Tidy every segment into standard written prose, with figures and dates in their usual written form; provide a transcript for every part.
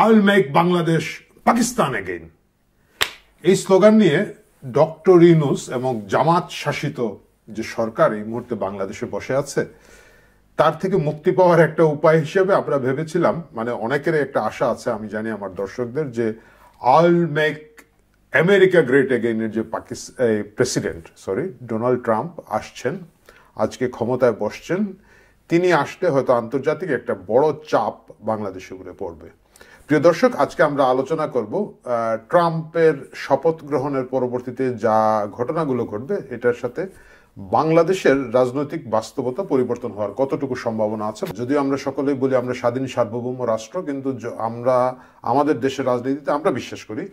আইল make Bangladesh Pakistan again, এই slogan নিয়ে ডক্টর ইউনূস এবং জামাত শাসিত যে সরকার এই মুহূর্তে বাংলাদেশে বসে আছে, তার থেকে মুক্তি পাওয়ার একটা উপায় হিসেবে আমরা ভেবেছিলাম, মানে অনেকের একটা আশা আছে, আমি জানি আমার দর্শকদের, যে আইল মেক আমেরিকা গ্রেট এগেইনের যে প্রেসিডেন্ট ডোনাল্ড ট্রাম্প আসছেন, আজকে ক্ষমতায় বসছেন, তিনি আসলে হয়তো আন্তর্জাতিক একটা বড় চাপ বাংলাদেশের উপরে পড়বে। প্রিয় দর্শক, আজকে আমরা আলোচনা করব ট্রাম্পের শপথ গ্রহণের পরবর্তীতে যা ঘটনাগুলো ঘটবে এটার সাথে বাংলাদেশের রাজনৈতিক বাস্তবতা পরিবর্তন হওয়ার কতটুকু সম্ভাবনা আছে। যদিও আমরা সকলেই বলি আমরা স্বাধীন সার্বভৌম রাষ্ট্র, কিন্তু আমরা আমাদের দেশের রাজনীতিতে আমরা বিশ্বাস করি,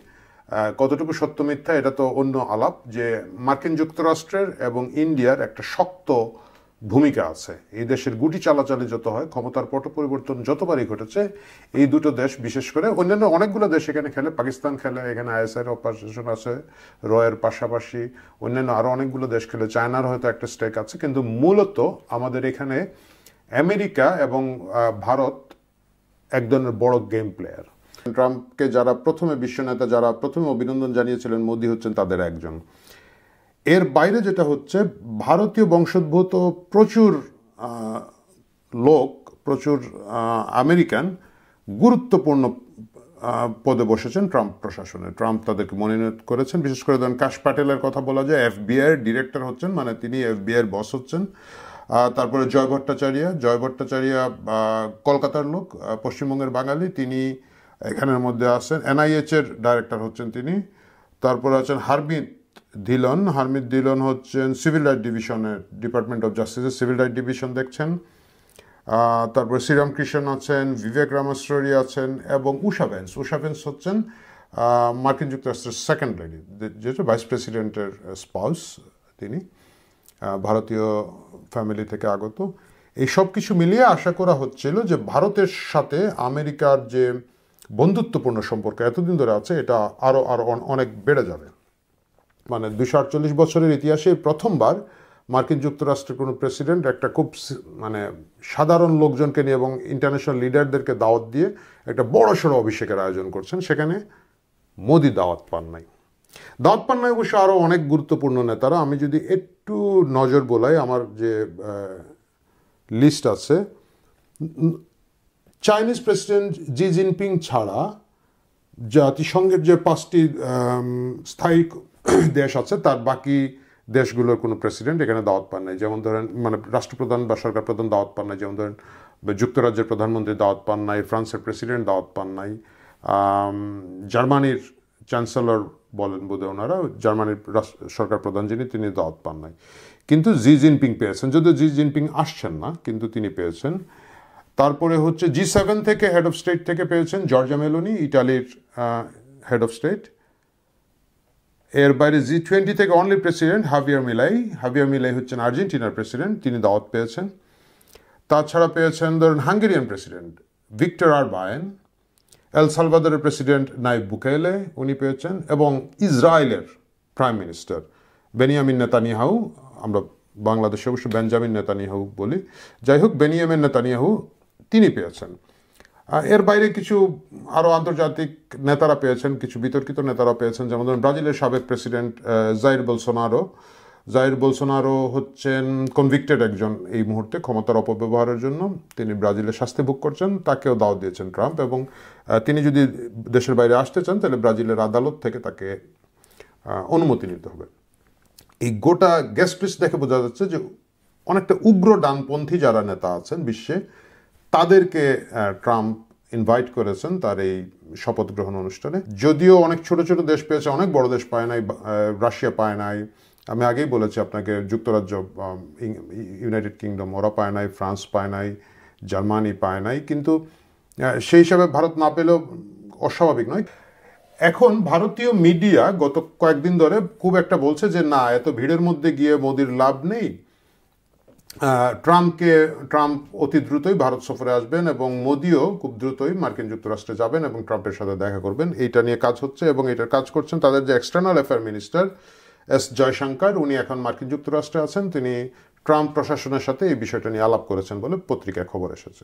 কতটুকু সত্য মিথ্যা এটা তো অন্য আলাপ, যে মার্কিন যুক্তরাষ্ট্রের এবং ইন্ডিয়ার একটা শক্ত ভূমিকা আছে। এই দেশের গুটি চালাচালি যত হয়, ক্ষমতার পট পরিবর্তন যতবারই ঘটেছে, এই দুটো দেশ বিশেষ করে, অন্যান্য অনেকগুলো দেশ এখানে খেলে, পাকিস্তান খেলে, এখানে আইএসআই অপারেশন আছে, রয়ের পাশাপাশি অন্যান্য আরো অনেকগুলো দেশ খেলে, চায়নার হয়তো একটা স্টেক আছে, কিন্তু মূলত আমাদের এখানে আমেরিকা এবং ভারত এক ধরনের বড় গেম প্লেয়ার। ট্রাম্পকে যারা প্রথমে বিশ্ব নেতা, যারা প্রথমে অভিনন্দন জানিয়েছিলেন, মোদি হচ্ছেন তাদের একজন। এর বাইরে যেটা হচ্ছে, ভারতীয় বংশোদ্ভূত প্রচুর লোক, প্রচুর আমেরিকান গুরুত্বপূর্ণ পদে বসেছেন ট্রাম্প প্রশাসনে। ট্রাম্প তাদেরকে মনোনীত করেছেন। বিশেষ করে ধরেন কাশ পাটেলের কথা বলা যায়, এফবিআই ডিরেক্টর হচ্ছেন, মানে তিনি এফবিআই বস হচ্ছেন। তারপরে জয় ভট্টাচার্য কলকাতার লোক, পশ্চিমবঙ্গের বাঙালি, তিনি এখানের মধ্যে আছেন। এনআইএচ এর ডাইরেক্টর হচ্ছেন তিনি। তারপরে আছেন হারমিত ধিলন হচ্ছেন সিভিল রাইট ডিভিশনের, ডিপার্টমেন্ট অফ জাস্টিসের সিভিল রাইট ডিভিশন দেখছেন। তারপরে শ্রীরাম কৃষ্ণ আছেন, বিবেক রামাশ্রী আছেন, এবং উষা ভেন্স হচ্ছেন মার্কিন যুক্তরাষ্ট্রের সেকেন্ড লেডি, যেটা ভাইস প্রেসিডেন্টের স্পাউস, তিনি ভারতীয় ফ্যামিলি থেকে আগত। এই সব কিছু মিলিয়ে আশা করা হচ্ছিল যে ভারতের সাথে আমেরিকার যে বন্ধুত্বপূর্ণ সম্পর্ক এতদিন ধরে আছে, এটা আরো অনেক বেড়ে যাবে। মানে 248 বছরের ইতিহাসে প্রথমবার মার্কিন যুক্তরাষ্ট্রের কোনো প্রেসিডেন্ট একটা খুব মানে সাধারণ লোকজনকে নিয়ে এবং ইন্টারন্যাশনাল লিডারদেরকে দাওয়াত দিয়ে একটা বড় সড়ো অভিষেকের আয়োজন করছেন। সেখানে মোদি দাওয়াত পান নাই। অবশ্য আরও অনেক গুরুত্বপূর্ণ নেতারা। আমি যদি একটু নজর বোলাই, আমার যে লিস্ট আছে, চাইনিজ প্রেসিডেন্ট জি জিনপিং ছাড়া জাতিসংঘের যে 5টি স্থায়ী দেশ আছে, তার বাকি দেশগুলোর কোনো প্রেসিডেন্ট এখানে দাওয়াত পান নাই। যেমন ধরেন, মানে রাষ্ট্রপ্রধান বা সরকার প্রধান দাওয়াত পান নাই। যেমন ধরেন যুক্তরাজ্যের প্রধানমন্ত্রী দাওয়াত পান নাই, ফ্রান্সের প্রেসিডেন্ট দাওয়াত পান নাই, জার্মানির চ্যান্সেলর বলেন বোধহয় ওনারা, জার্মানির সরকার প্রধান যিনি, তিনি দাওয়াত পান নাই। কিন্তু জি জিনপিং পেয়েছেন, যদিও জি জিনপিং আসছেন না, কিন্তু তিনি পেয়েছেন। তারপরে হচ্ছে G7 থেকে হেড অফ স্টেট থেকে পেয়েছেন জর্জা মেলোনি, ইটালির হেড অফ স্টেট। এর বাইরে G20 থেকে অনলি প্রেসিডেন্ট হাভিয়ার মিলাই হচ্ছেন আর্জেন্টিনার প্রেসিডেন্ট, তিনি দাওয়াত পেয়েছেন। তাছাড়া পেয়েছেন ধরেন হাঙ্গেরিয়ান প্রেসিডেন্ট ভিক্টর অরবান, এল সালভাদরের প্রেসিডেন্ট নাইব বুকেলে, উনি পেয়েছেন, এবং ইসরায়েলের প্রাইম মিনিস্টার বেনিয়ামিন নেতানিয়াহু, আমরা বাংলাদেশে অবশ্য বেঞ্জামিন নেতানিয়াহু বলি, যাই হোক বেনিয়ামিন নেতানিয়াহু, তিনি পেয়েছেন। এর বাইরে কিছু আরও আন্তর্জাতিক নেতারা পেয়েছেন, কিছু বিতর্কিত নেতারা পেয়েছেন। যেমন ধরুন ব্রাজিলের সাবেক প্রেসিডেন্ট জাইর বোলসোনারো হচ্ছেন কনভিক্টেড একজন এই মুহূর্তে ক্ষমতার অপব্যবহারের জন্য, তিনি ব্রাজিলে শাস্তি ভোগ করছেন, তাকেও দাওয়াত দিয়েছেন ট্রাম্প। এবং তিনি যদি দেশের বাইরে আসতে চান তাহলে ব্রাজিলের আদালত থেকে তাকে অনুমতি নিতে হবে। এই গোটা গেস্ট লিস্ট দেখে বোঝা যাচ্ছে যে অনেকটা উগ্র ডানপন্থী যারা নেতা আছেন বিশ্বে, তাদেরকে ট্রাম্প ইনভাইট করেছেন তার এই শপথ গ্রহণ অনুষ্ঠানে। যদিও অনেক ছোট ছোট দেশ পেয়েছে, অনেক বড় দেশ পায় নাই, রাশিয়া পায় নাই, আমি আগেই বলেছি আপনাকে, যুক্তরাজ্য, ইউনাইটেড কিংডম ওরা পায় নাই, ফ্রান্স পায় নাই, জার্মানি পায় নাই, কিন্তু সেই হিসাবে ভারত না পেলেও অস্বাভাবিক নয়। এখন ভারতীয় মিডিয়া গত কয়েকদিন ধরে খুব একটা বলছে যে না, এত ভিড়ের মধ্যে গিয়ে মোদির লাভ নেই, ট্রাম্প অতি দ্রুতই ভারত সফরে আসবেন এবং মোদিও খুব দ্রুতই মার্কিন যুক্তরাষ্ট্রে যাবেন এবং ট্রাম্পের সাথে দেখা করবেন। এইটা নিয়ে কাজ হচ্ছে এবং এটার কাজ করছেন তাদের যে external affair minister S Jaishankar, উনি এখন মার্কিন যুক্তরাষ্ট্রে আছেন। তিনি ট্রাম্প প্রশাসনের সাথে এই বিষয়টা নিয়ে আলাপ করেছেন বলে পত্রিকায় খবর এসেছে।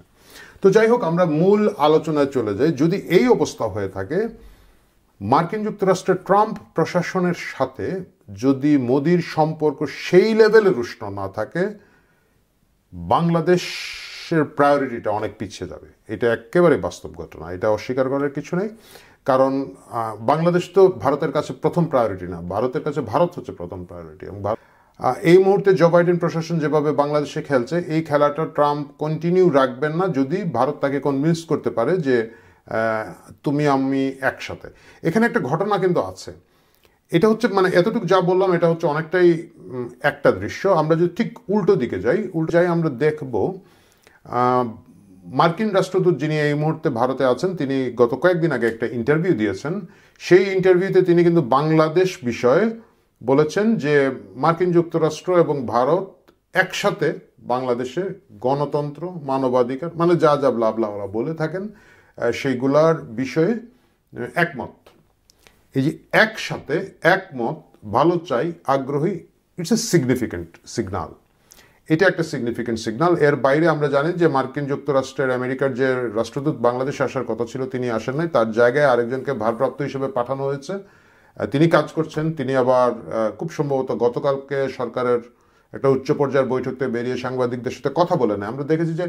তো যাই হোক, আমরা মূল আলোচনায় চলে যাই। যদি এই অবস্থা হয়ে থাকে, মার্কিন যুক্তরাষ্ট্রের ট্রাম্প প্রশাসনের সাথে যদি মোদির সম্পর্ক সেই লেভেলের উষ্ণ না থাকে, বাংলাদেশের প্রায়োরিটিটা অনেক পিছিয়ে যাবে। এটা একেবারে বাস্তব ঘটনা, এটা অস্বীকার করার কিছু নেই। কারণ বাংলাদেশ তো ভারতের কাছে প্রথম প্রায়োরিটি না, ভারতের কাছে ভারত হচ্ছে প্রথম প্রায়োরিটি। এবং এই মুহূর্তে জো বাইডেন প্রশাসন যেভাবে বাংলাদেশে খেলছে, এই খেলাটা ট্রাম্প কন্টিনিউ রাখবেন না যদি ভারত তাকে কনভিন্স করতে পারে যে তুমি আমি একসাথে। এখানে একটা ঘটনা কিন্তু আছে। এটা হচ্ছে মানে এতটুকু যা বললাম এটা হচ্ছে অনেকটাই একটা দৃশ্য। আমরা যদি ঠিক উল্টো দিকে যাই, আমরা দেখব মার্কিন রাষ্ট্রদূত যিনি এই মুহূর্তে ভারতে আছেন, তিনি গত কয়েকদিন আগে একটা ইন্টারভিউ দিয়েছেন। সেই ইন্টারভিউতে তিনি কিন্তু বাংলাদেশ বিষয়ে বলেছেন যে মার্কিন যুক্তরাষ্ট্র এবং ভারত একসাথে বাংলাদেশে গণতন্ত্র, মানবাধিকার, মানে যা যা ব্লা ওরা বলে থাকেন সেইগুলার বিষয়ে একমত। এই যে একসাথে একমত, ভালো চাই, আগ্রহী, ইটস এ সিগনিফিক্যান্ট সিগনাল। এটা একটা সিগনিফিক্যান্ট সিগনাল। এর বাইরে আমরা জানি যে মার্কিন যুক্তরাষ্ট্রের আমেরিকার যে রাষ্ট্রদূত বাংলাদেশে আসার কথা ছিল তিনি আসেন নাই, তার জায়গায় আরেকজনকে ভারপ্রাপ্ত হিসেবে পাঠানো হয়েছে। তিনি কাজ করছেন। তিনি আবার খুব সম্ভবত গতকালকে সরকারের একটা উচ্চ পর্যায়ের বৈঠকে বেরিয়ে সাংবাদিকদের সাথে কথা বলে নেয়। আমরা দেখেছি যে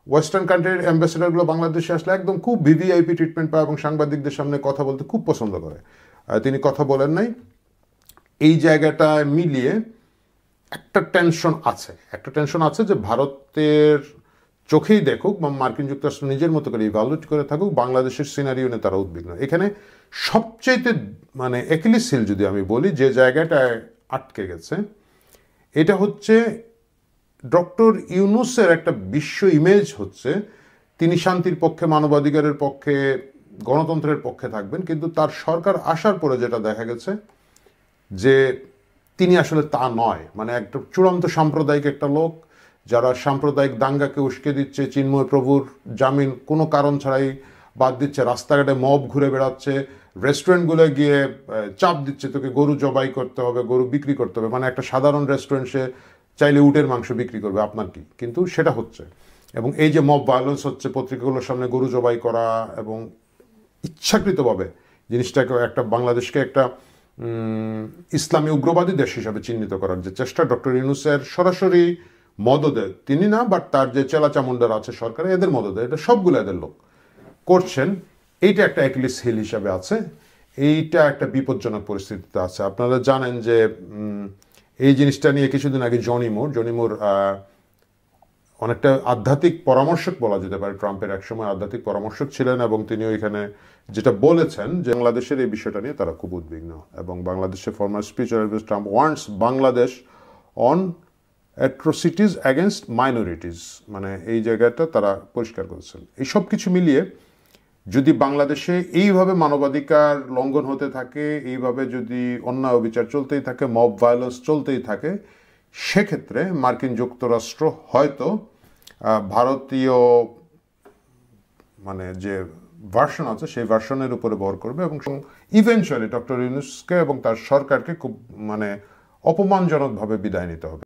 ওয়েস্টার্ন কান্ট্রির অ্যাম্বাসেডারগুলো বাংলাদেশে আসলে একদম খুব ভিভিআইপি ট্রিটমেন্ট পায় এবং সাংবাদিকদের সামনে কথা বলতে খুব পছন্দ করে। তিনি কথা বলেন নাই। এই জায়গাটা মিলিয়ে একটা টেনশন আছে যে ভারতের চোখেই দেখুক বা মার্কিন যুক্তরাষ্ট্র নিজের মতো করে ইভালুয়েট করে থাকুক, বাংলাদেশের সিনারিও নিয়ে তারা উদ্বিগ্ন। এখানে সবচাইতে মানে অ্যাকিলিস হিল যদি আমি বলি, যে জায়গাটায় আটকে গেছে, এটা হচ্ছে ডক্টর ইউনূসের একটা বিশ্ব ইমেজ হচ্ছে তিনি শান্তির পক্ষে, মানবাধিকারের পক্ষে, গণতন্ত্রের পক্ষে থাকবেন, কিন্তু তার সরকার আসার পরে যেটা দেখা গেছে যে তিনি আসলে তা নয়। মানে একটা চূড়ান্ত সাম্প্রদায়িক একটা লোক, যারা সাম্প্রদায়িক দাঙ্গাকে উস্কে দিচ্ছে, চিন্ময় প্রভুর জামিন কোনো কারণ ছাড়াই বাদ দিচ্ছে, রাস্তাঘাটে মব ঘুরে বেড়াচ্ছে, রেস্টুরেন্টগুলো গিয়ে চাপ দিচ্ছে তোকে গরু জবাই করতে হবে, গরু বিক্রি করতে হবে। মানে একটা সাধারণ রেস্টুরেন্ট সে চাইলে উটের মাংস বিক্রি করবে, আপনার কি? কিন্তু সেটা হচ্ছে। এবং এই যে মব ভায়োলেন্স হচ্ছে, পত্রিকাগুলোর সামনে গরু জবাই করা এবং ইচ্ছাকৃতভাবে জিনিসটাকে একটা বাংলাদেশকে একটা ইসলামী উগ্রবাদী দেশ হিসাবে চিহ্নিত করার যে চেষ্টা ডক্টর ইউনূসের সরাসরি মদদে, তিনি না, বাট তার যে চেলাচামুন্ডার আছে সরকারে, এদের মদদে, এটা সবগুলো এদের লোক করছেন। এইটা একটা অ্যাকিলিস হিল হিসাবে আছে। এইটা একটা বিপজ্জনক পরিস্থিতিতে আছে। আপনারা জানেন যে এই জিনিসটা নিয়ে কিছুদিন আগে জনি মুর অনেকটা আধ্যাত্মিক পরামর্শক বলা যেতে পারে, ট্রাম্পের একসময় আধ্যাত্মিক পরামর্শক ছিলেন, এবং তিনি ওইখানে যেটা বলেছেন যে বাংলাদেশের এই বিষয়টা নিয়ে তারা খুব উদ্বিগ্ন, এবং বাংলাদেশের former speaker Trump wants Bangladesh on atrocities against minorities, মানে এই জায়গাটা তারা পরিষ্কার করেছেন। এই সব কিছু মিলিয়ে যদি বাংলাদেশে এইভাবে মানবাধিকার লঙ্ঘন হতে থাকে, এইভাবে যদি অন্যায় অবিচার চলতেই থাকে, মব ভায়োলেন্স চলতেই থাকে, সেক্ষেত্রে মার্কিন যুক্তরাষ্ট্র হয়তো ভারতীয় মানে যে ভার্সন আছে সেই ভার্সনের উপরে ভর করবে এবং ইভেনচুয়ালি ডক্টর ইউনূসকে এবং তার সরকারকে খুব মানে অপমানজনকভাবে বিদায় নিতে হবে।